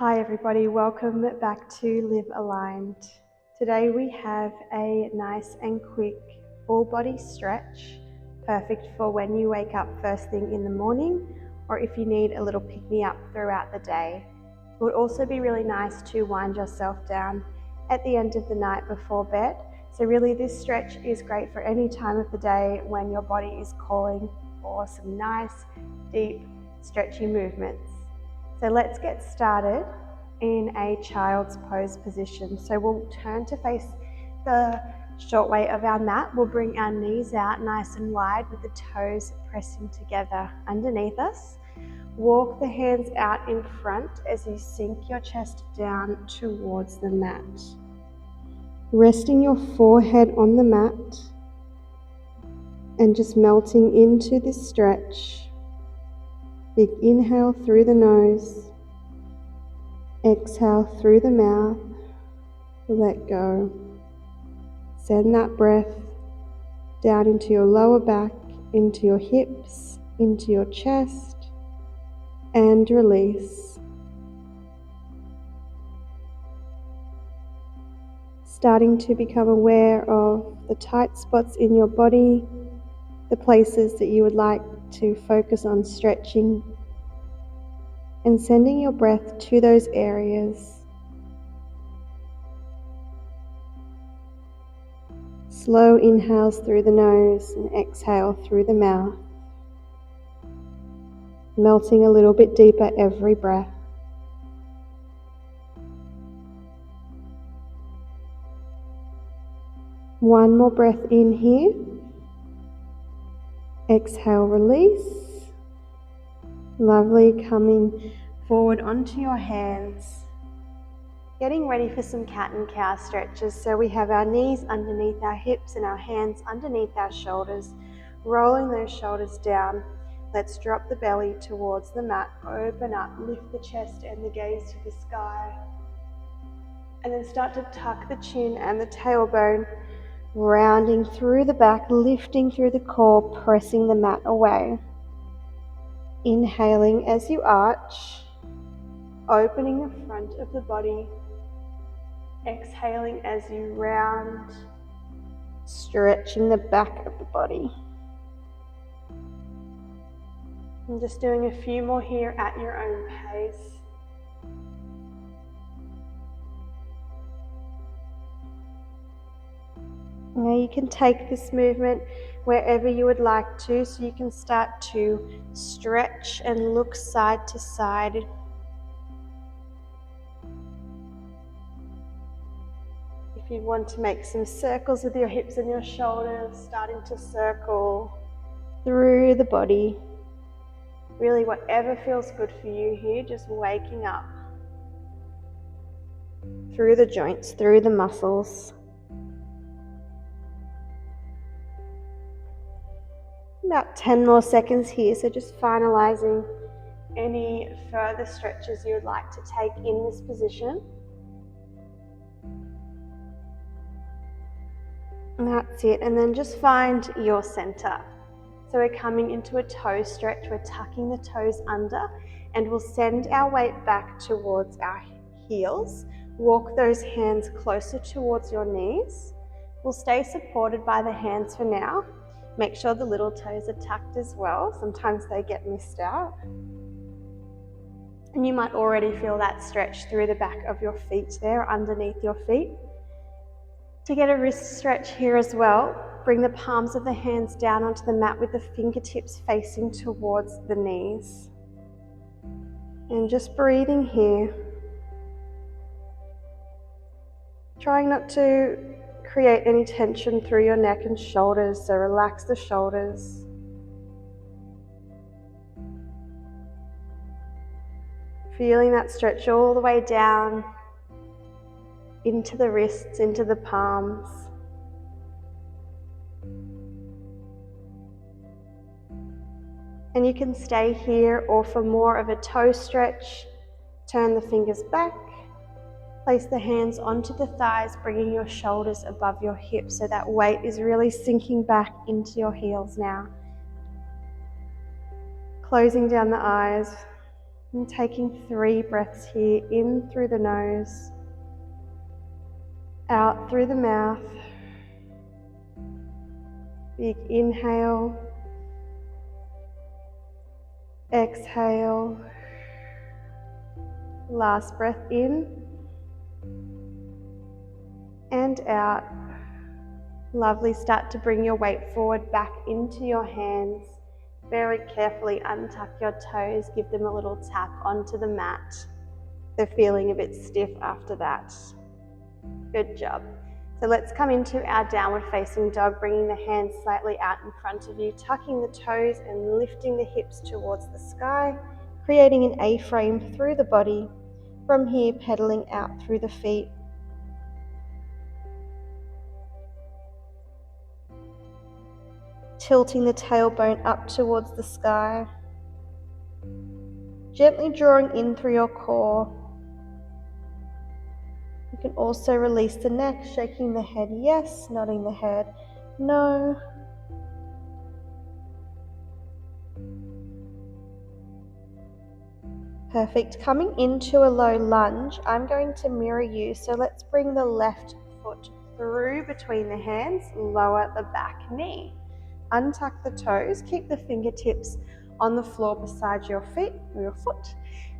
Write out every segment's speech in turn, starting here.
Hi everybody, welcome back to Live Aligned. Today we have a nice and quick full body stretch, perfect for when you wake up first thing in the morning or if you need a little pick-me-up throughout the day. It would also be really nice to wind yourself down at the end of the night before bed. So really this stretch is great for any time of the day when your body is calling for some nice, deep, stretchy movements. So let's get started in a child's pose position. So we'll turn to face the short way of our mat. We'll bring our knees out nice and wide with the toes pressing together underneath us. Walk the hands out in front as you sink your chest down towards the mat. Resting your forehead on the mat and just melting into this stretch. Big inhale through the nose, exhale through the mouth, let go. Send that breath down into your lower back, into your hips, into your chest, and release. Starting to become aware of the tight spots in your body, the places that you would like to focus on stretching, and sending your breath to those areas. Slow inhales through the nose and exhale through the mouth, melting a little bit deeper every breath. One more breath in here. Exhale, release. Lovely, coming forward onto your hands. Getting ready for some cat and cow stretches. So we have our knees underneath our hips and our hands underneath our shoulders. Rolling those shoulders down. Let's drop the belly towards the mat. Open up, lift the chest and the gaze to the sky. And then start to tuck the chin and the tailbone. Rounding through the back, lifting through the core, pressing the mat away. Inhaling as you arch, opening the front of the body. Exhaling as you round, stretching the back of the body. I'm just doing a few more here at your own pace. Now you can take this movement wherever you would like to, so you can start to stretch and look side to side. If you want to make some circles with your hips and your shoulders, starting to circle through the body. Really whatever feels good for you here, just waking up through the joints, through the muscles. About 10 more seconds here, so just finalizing any further stretches you would like to take in this position. And that's it, and then just find your center. So we're coming into a toe stretch, we're tucking the toes under, and we'll send our weight back towards our heels. Walk those hands closer towards your knees. We'll stay supported by the hands for now. Make sure the little toes are tucked as well. Sometimes they get missed out. And you might already feel that stretch through the back of your feet there, underneath your feet. To get a wrist stretch here as well, bring the palms of the hands down onto the mat with the fingertips facing towards the knees. And just breathing here. Trying not to create any tension through your neck and shoulders, so relax the shoulders. Feeling that stretch all the way down into the wrists, into the palms. And you can stay here, or for more of a toe stretch, turn the fingers back. Place the hands onto the thighs, bringing your shoulders above your hips so that weight is really sinking back into your heels now. Closing down the eyes. And taking 3 breaths here, in through the nose, out through the mouth. Big inhale, exhale, last breath in and out. Lovely. Start to bring your weight forward back into your hands. Very carefully untuck your toes, give them a little tap onto the mat. They're feeling a bit stiff after that. Good job. So let's come into our downward facing dog, bringing the hands slightly out in front of you, tucking the toes and lifting the hips towards the sky, creating an A-frame through the body. From here, pedaling out through the feet. Tilting the tailbone up towards the sky. Gently drawing in through your core. You can also release the neck, shaking the head yes, nodding the head no. Perfect. Coming into a low lunge, I'm going to mirror you. So let's bring the left foot through between the hands, lower the back knee. Untuck the toes, keep the fingertips on the floor beside your feet or your foot,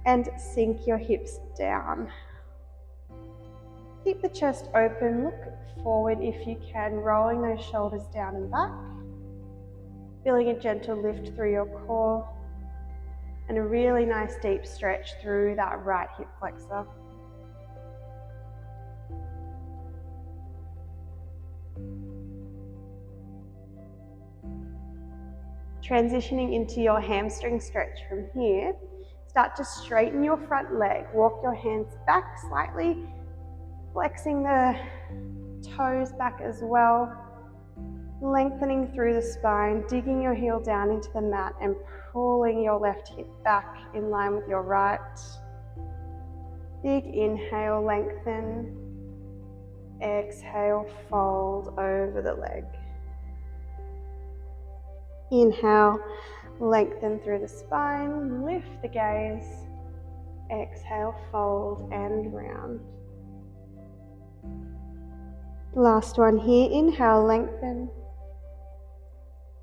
and sink your hips down. Keep the chest open, look forward if you can, rolling those shoulders down and back. Feeling a gentle lift through your core and a really nice deep stretch through that right hip flexor. Transitioning into your hamstring stretch from here, start to straighten your front leg. Walk your hands back slightly, flexing the toes back as well, lengthening through the spine, digging your heel down into the mat and pulling your left hip back in line with your right. Big inhale, lengthen. Exhale, fold over the leg. Inhale, lengthen through the spine, lift the gaze. Exhale, fold and round. Last one here, inhale, lengthen.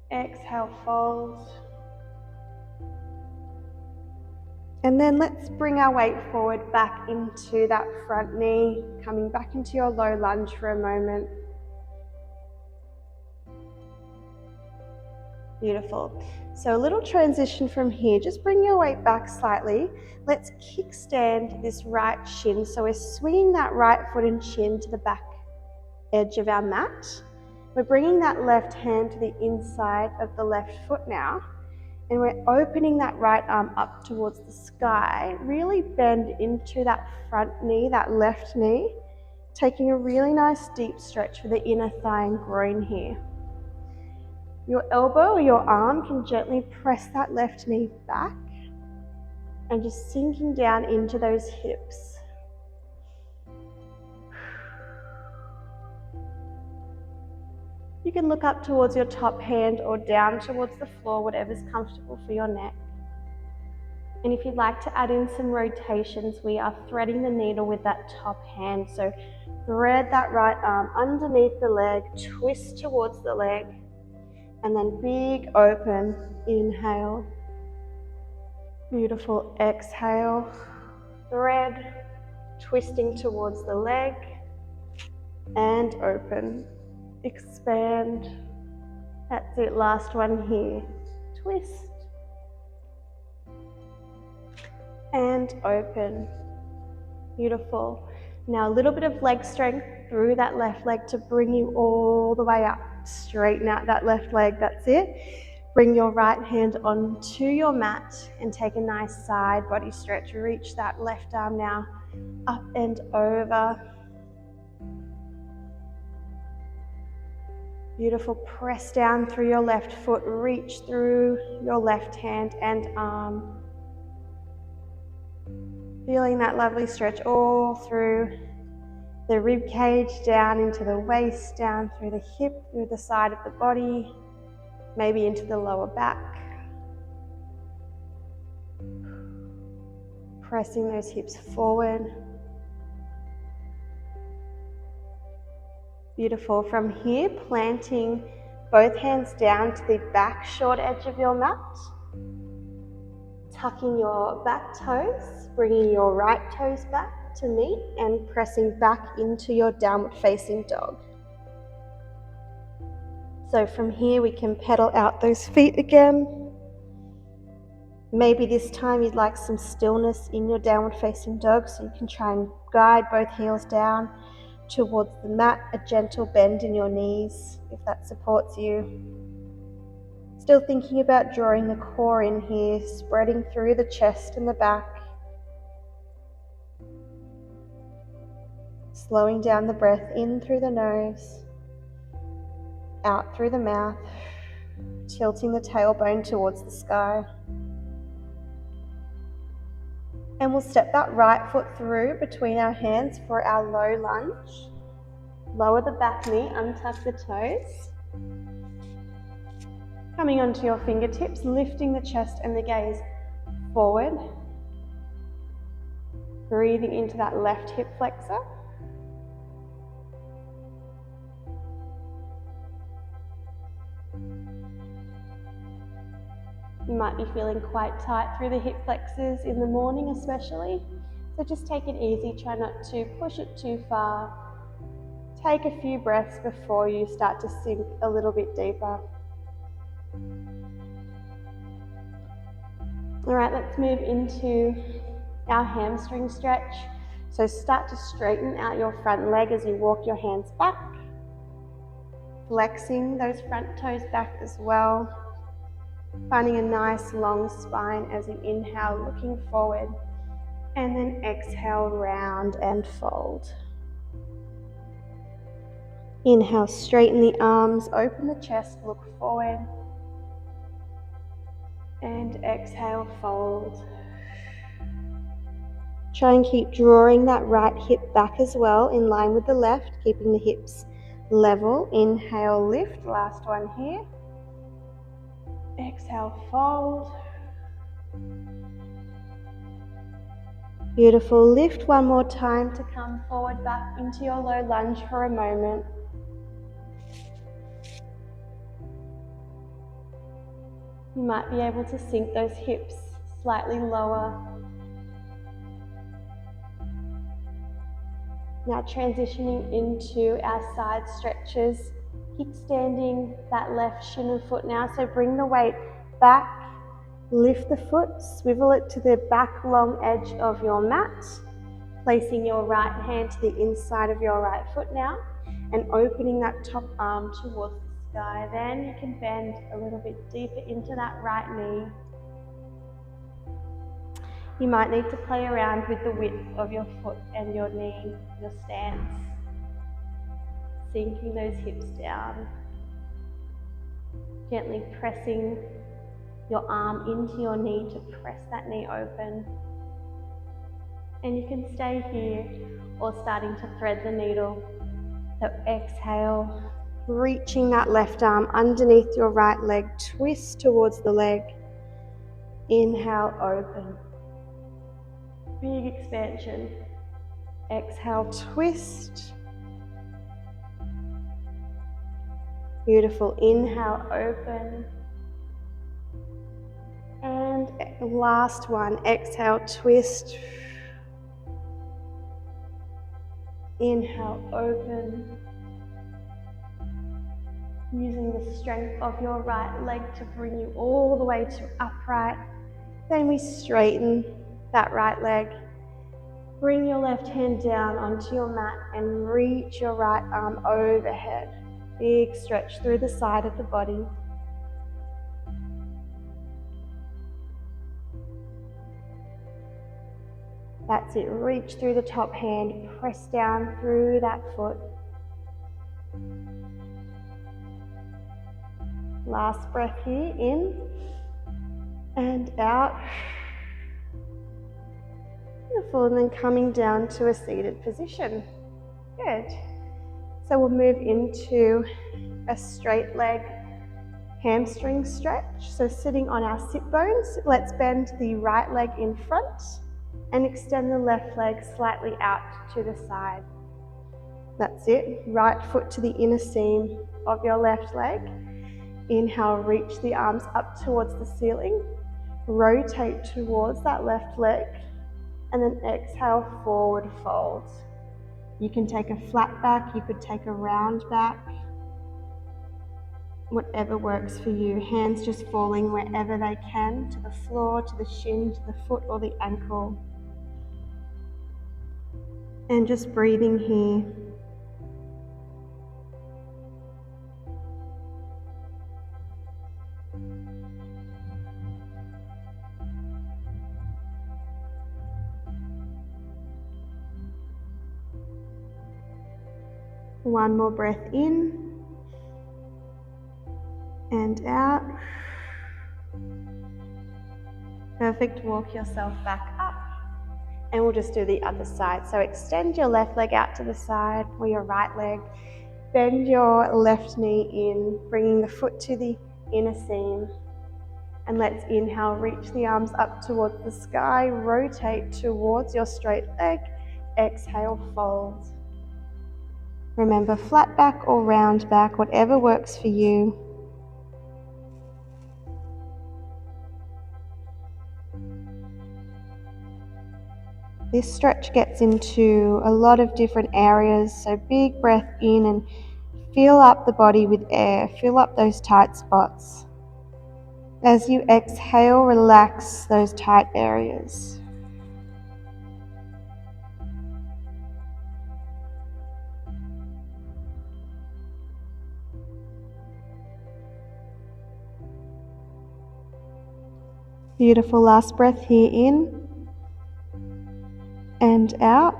Exhale, fold. And then let's bring our weight forward back into that front knee, coming back into your low lunge for a moment. Beautiful. So a little transition from here, just bring your weight back slightly. Let's kickstand this right shin. So we're swinging that right foot and shin to the back edge of our mat. We're bringing that left hand to the inside of the left foot now, and we're opening that right arm up towards the sky. Really bend into that front knee, that left knee, taking a really nice deep stretch for the inner thigh and groin here. Your elbow or your arm can gently press that left knee back and just sinking down into those hips. You can look up towards your top hand or down towards the floor, whatever's comfortable for your neck. And if you'd like to add in some rotations, we are threading the needle with that top hand. So thread that right arm underneath the leg, twist towards the leg, and then big open, inhale. Beautiful, exhale, thread, twisting towards the leg, and open. Expand. That's it, last one here. Twist. And open. Beautiful. Now a little bit of leg strength through that left leg to bring you all the way up. Straighten out that left leg, that's it. Bring your right hand onto your mat and take a nice side body stretch. Reach that left arm now up and over. Beautiful. Press down through your left foot, reach through your left hand and arm. Feeling that lovely stretch all through the rib cage, down into the waist, down through the hip, through the side of the body, maybe into the lower back. Pressing those hips forward. Beautiful. From here, planting both hands down to the back short edge of your mat. Tucking your back toes, bringing your right toes back to meet and pressing back into your downward facing dog. So from here we can pedal out those feet again. Maybe this time you'd like some stillness in your downward facing dog, so you can try and guide both heels down towards the mat, a gentle bend in your knees if that supports you. Still thinking about drawing the core in here, spreading through the chest and the back. Slowing down the breath in through the nose, out through the mouth, tilting the tailbone towards the sky. And we'll step that right foot through between our hands for our low lunge. Lower the back knee, untuck the toes. Coming onto your fingertips, lifting the chest and the gaze forward. Breathing into that left hip flexor. You might be feeling quite tight through the hip flexors in the morning especially. So just take it easy, try not to push it too far. Take a few breaths before you start to sink a little bit deeper. All right, let's move into our hamstring stretch. So start to straighten out your front leg as you walk your hands back. Flexing those front toes back as well. Finding a nice long spine as you inhale, looking forward. And then exhale, round and fold. Inhale, straighten the arms, open the chest, look forward. And exhale, fold. Try and keep drawing that right hip back as well, in line with the left, keeping the hips level. Inhale, lift, last one here. Exhale, fold. Beautiful, lift one more time to come forward back into your low lunge for a moment. You might be able to sink those hips slightly lower. Now transitioning into our side stretches, kickstanding that left shin and foot now. So bring the weight back, lift the foot, swivel it to the back long edge of your mat, placing your right hand to the inside of your right foot now, and opening that top arm towards the sky. Then you can bend a little bit deeper into that right knee. You might need to play around with the width of your foot and your knee, your stance. Sinking those hips down. Gently pressing your arm into your knee to press that knee open. And you can stay here or starting to thread the needle. So exhale, reaching that left arm underneath your right leg, twist towards the leg. Inhale, open. Big expansion. Exhale, twist. Beautiful. Inhale, open. And last one. Exhale, twist. Inhale, open. Using the strength of your right leg to bring you all the way to upright. Then we straighten that right leg. Bring your left hand down onto your mat and reach your right arm overhead. Big stretch through the side of the body. That's it. Reach through the top hand, press down through that foot. Last breath here, in and out. Beautiful, and then coming down to a seated position. Good. So we'll move into a straight leg hamstring stretch. So sitting on our sit bones, let's bend the right leg in front And extend the left leg slightly out to the side. That's it. Right foot to the inner seam of your left leg. Inhale, reach the arms up towards the ceiling. Rotate towards that left leg. And then exhale, forward fold. You can take a flat back, you could take a round back. Whatever works for you. Hands just falling wherever they can, to the floor, to the shin, to the foot or the ankle. And just breathing here. One more breath in and out. Perfect. Walk yourself back up. And we'll just do the other side. So extend your left leg out to the side or your right leg. Bend your left knee in, bringing the foot to the inner seam. And let's inhale, reach the arms up towards the sky. Rotate towards your straight leg. Exhale, fold. Remember, flat back or round back, whatever works for you. This stretch gets into a lot of different areas, so big breath in and fill up the body with air. Fill up those tight spots. As you exhale, relax those tight areas. Beautiful. Last breath here in and out.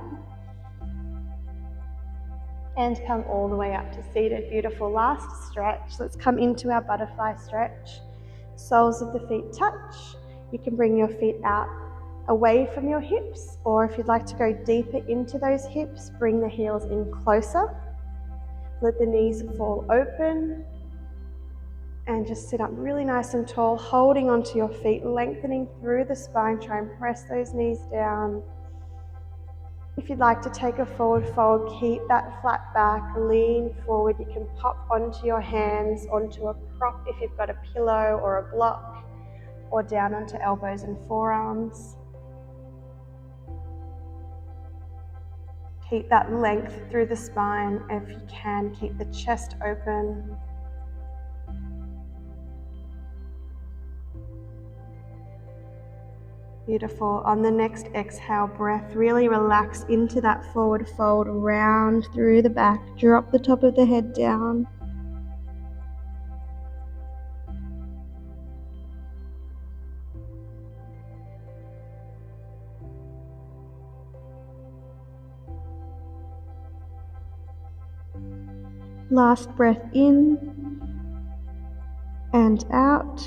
And come all the way up to seated. Beautiful. Last stretch. Let's come into our butterfly stretch. Soles of the feet touch. You can bring your feet out away from your hips, or if you'd like to go deeper into those hips, bring the heels in closer. Let the knees fall open. And just sit up really nice and tall, holding onto your feet, lengthening through the spine. Try and press those knees down. If you'd like to take a forward fold, keep that flat back, lean forward. You can pop onto your hands, onto a prop if you've got a pillow or a block, or down onto elbows and forearms. Keep that length through the spine. If you can, keep the chest open. Beautiful. On the next exhale breath, really relax into that forward fold, round through the back, drop the top of the head down. Last breath in and out.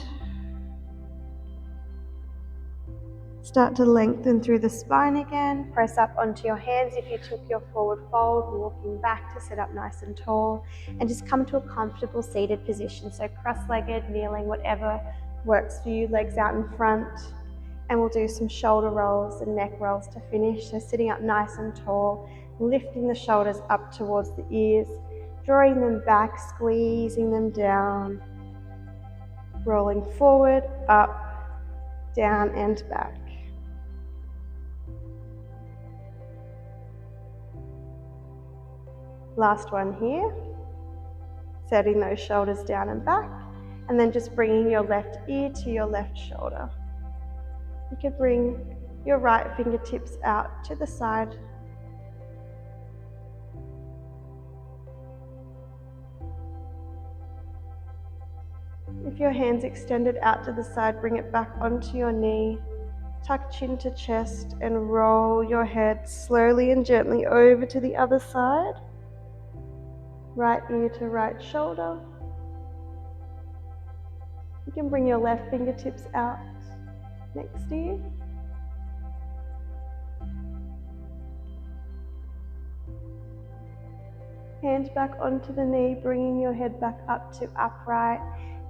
Start to lengthen through the spine again. Press up onto your hands if you took your forward fold, walking back to sit up nice and tall, and just come to a comfortable seated position. So cross-legged, kneeling, whatever works for you, legs out in front. And we'll do some shoulder rolls and neck rolls to finish. So sitting up nice and tall, lifting the shoulders up towards the ears, drawing them back, squeezing them down, rolling forward, up, down and back. Last one here, setting those shoulders down and back, and then just bringing your left ear to your left shoulder. You can bring your right fingertips out to the side. If your hand's extended out to the side, bring it back onto your knee. Tuck chin to chest and roll your head slowly and gently over to the other side. Right ear to right shoulder. You can bring your left fingertips out next to you. Hand back onto the knee, bringing your head back up to upright.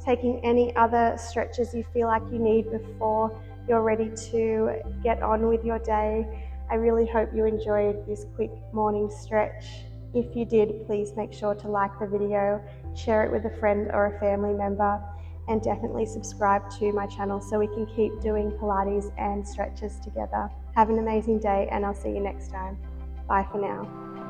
Taking any other stretches you feel like you need before you're ready to get on with your day. I really hope you enjoyed this quick morning stretch. If you did, please make sure to like the video, share it with a friend or a family member, and definitely subscribe to my channel so we can keep doing Pilates and stretches together. Have an amazing day, and I'll see you next time. Bye for now.